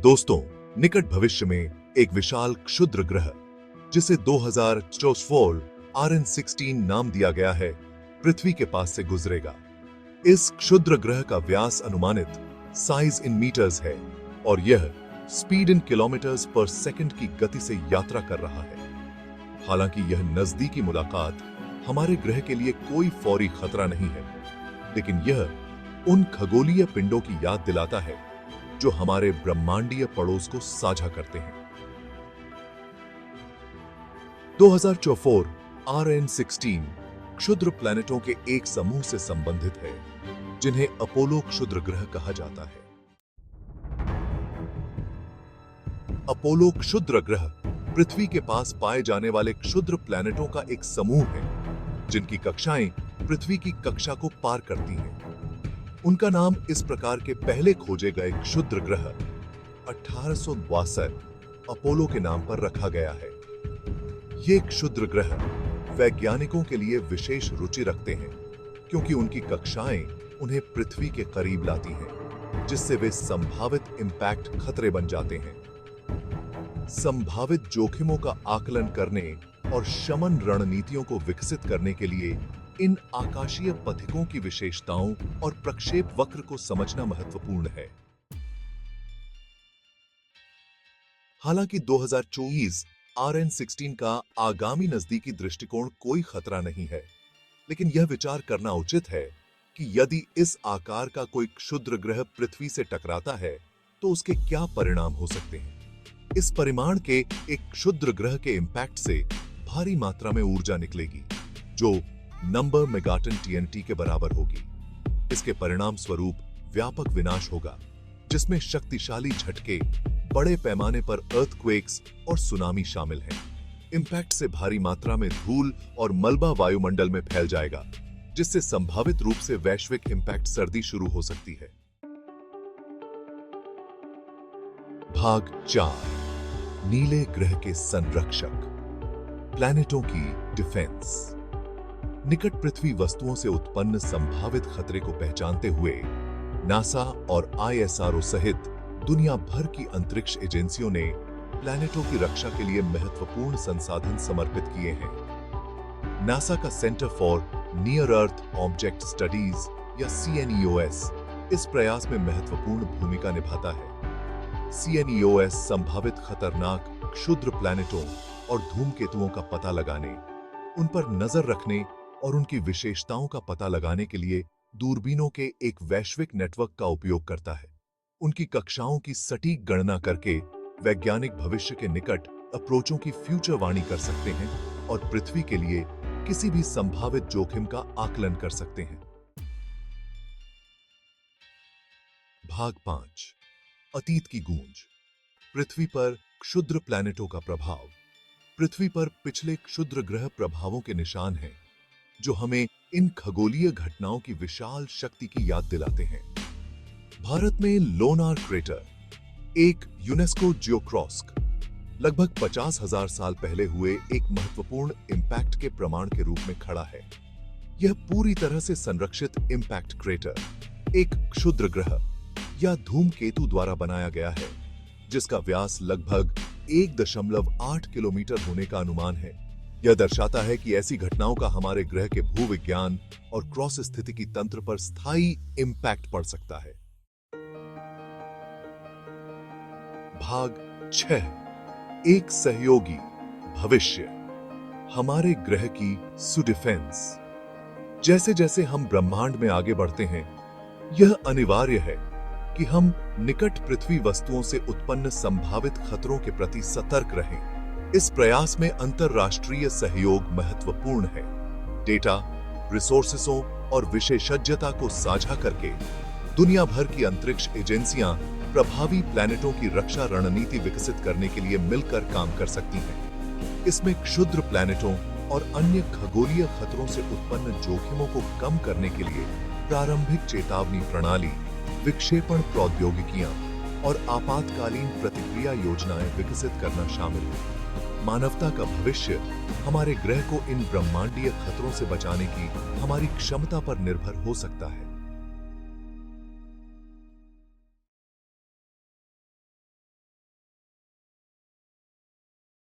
दोस्तों, निकट भविष्य में एक विशाल क्षुद्र ग्रह जिसे 2024 RN16 नाम दिया गया है, पृथ्वी के पास से गुजरेगा। इस क्षुद्र ग्रह का व्यास अनुमानित साइज इन मीटर्स है और यह स्पीड इन किलोमीटर्स पर सेकंड की गति से यात्रा कर रहा है। हालांकि यह नजदीकी मुलाकात हमारे ग्रह के लिए कोई फौरी खतरा नहीं है, लेकिन यह उन खगोलीय पिंडों की याद दिलाता है जो हमारे ब्रह्मांडीय पड़ोस को साझा करते हैं। 2024 RN16 क्षुद्र प्लैनेटों के एक समूह से संबंधित है जिन्हें अपोलो क्षुद्र ग्रह कहा जाता है। अपोलो क्षुद्र ग्रह पृथ्वी के पास पाए जाने वाले क्षुद्र प्लैनेटों का एक समूह है जिनकी कक्षाएं पृथ्वी की कक्षा को पार करती हैं। उनका नाम इस प्रकार के पहले खोजे गए क्षुद्र ग्रह 1862 अपोलो के नाम पर रखा गया है। ये क्षुद्र ग्रह वैज्ञानिकों के लिए विशेष रुचि रखते हैं क्योंकि उनकी कक्षाएं उन्हें पृथ्वी के करीब लाती हैं, जिससे वे संभावित इंपैक्ट खतरे बन जाते हैं। संभावित जोखिमों का आकलन करने और शमन रणनीतियों को विकसित करने के लिए इन आकाशीय पथिकों की विशेषताओं और प्रक्षेप वक्र को समझना महत्वपूर्ण है। हालांकि 2024 RN16 का आगामी नजदीकी दृष्टिकोण कोई खतरा नहीं है, लेकिन यह विचार करना उचित है कि यदि इस आकार का कोई क्षुद्र ग्रह पृथ्वी से टकराता है तो उसके क्या परिणाम हो सकते हैं। इस परिमाण के एक क्षुद्र ग्रह के इंपैक्ट से भारी मात्रा में ऊर्जा निकलेगी जो नंबर मेगाटन TNT के बराबर होगी। इसके परिणाम स्वरूप व्यापक विनाश होगा जिसमें शक्तिशाली झटके, बड़े पैमाने पर अर्थक्वेक्स और सुनामी शामिल हैं। इंपैक्ट से भारी मात्रा में धूल और मलबा वायुमंडल में फैल जाएगा, जिससे संभावित रूप से वैश्विक इंपैक्ट सर्दी शुरू हो सकती है। भाग 4, नीले ग्रह के संरक्षक, प्लैनेटों की डिफेंस। निकट पृथ्वी वस्तुओं से उत्पन्न संभावित खतरे को पहचानते हुए नासा और ISRO सहित दुनिया भर की अंतरिक्ष एजेंसियों ने प्लैनेटों की रक्षा के लिए महत्वपूर्ण संसाधन समर्पित किए हैं। नासा का centre for near earth object studies या CNEOS इस प्रयास में महत्वपूर्ण भूमिका निभाता है। CNEOS संभावित खतरनाक क्षुद्र प्लैनेटों और धूमकेतुओं का पता लगाने, उन पर नजर रखने और उनकी विशेषताओं का पता लगाने के लिए दूरबीनों के एक वैश्विक नेटवर्क का उपयोग करता है। उनकी कक्षाओं की सटीक गणना करके वैज्ञानिक भविष्य के निकट अप्रोचों की फ्यूचरवाणी कर सकते हैं और पृथ्वी के लिए किसी भी संभावित जोखिम का आकलन कर सकते हैं। भाग 5, अतीत की गूंज, पृथ्वी पर क्षुद्र प्लैनेटों का प्रभाव। पृथ्वी पर पिछले क्षुद्र ग्रह प्रभावों के निशान हैं जो हमें इन खगोलीय घटनाओं की विशाल शक्ति की याद दिलाते हैं। भारत में लोनार क्रेटर, एक यूनेस्को जियोक्रॉस्क, लगभग 50,000 साल पहले हुए एक महत्वपूर्ण इंपैक्ट के प्रमाण के रूप में खड़ा है। यह पूरी तरह से संरक्षित इंपैक्ट क्रेटर एक क्षुद्र ग्रह या धूमकेतु द्वारा बनाया गया है जिसका व्यास लगभग 1.8 किलोमीटर होने का अनुमान है। यह दर्शाता है कि ऐसी घटनाओं का हमारे ग्रह के भूविज्ञान और क्रॉस स्थितिकी तंत्र पर स्थायी इंपैक्ट पड़ सकता है। भाग 6, एक सहयोगी भविष्य, हमारे ग्रह की सुडिफेंस। जैसे जैसे हम ब्रह्मांड में आगे बढ़ते हैं, यह अनिवार्य है कि हम निकट पृथ्वी वस्तुओं से उत्पन्न संभावित खतरों के प्रति सतर्क रहें। इस प्रयास में अंतरराष्ट्रीय सहयोग महत्वपूर्ण है। डेटा, रिसोर्सेसों और विशेषज्ञता को साझा करके दुनिया भर की अंतरिक्ष एजेंसियां प्रभावी प्लैनेटों की रक्षा रणनीति विकसित करने के लिए मिलकर काम कर सकती हैं। इसमें क्षुद्र प्लैनेटों और अन्य खगोलीय खतरों से उत्पन्न जोखिमों को कम करने के लिए प्रारंभिक चेतावनी प्रणाली, विक्षेपण प्रौद्योगिकियां और आपातकालीन प्रतिक्रिया योजनाएं विकसित करना शामिल है। मानवता का भविष्य हमारे ग्रह को इन ब्रह्मांडीय खतरों से बचाने की हमारी क्षमता पर निर्भर हो सकता है।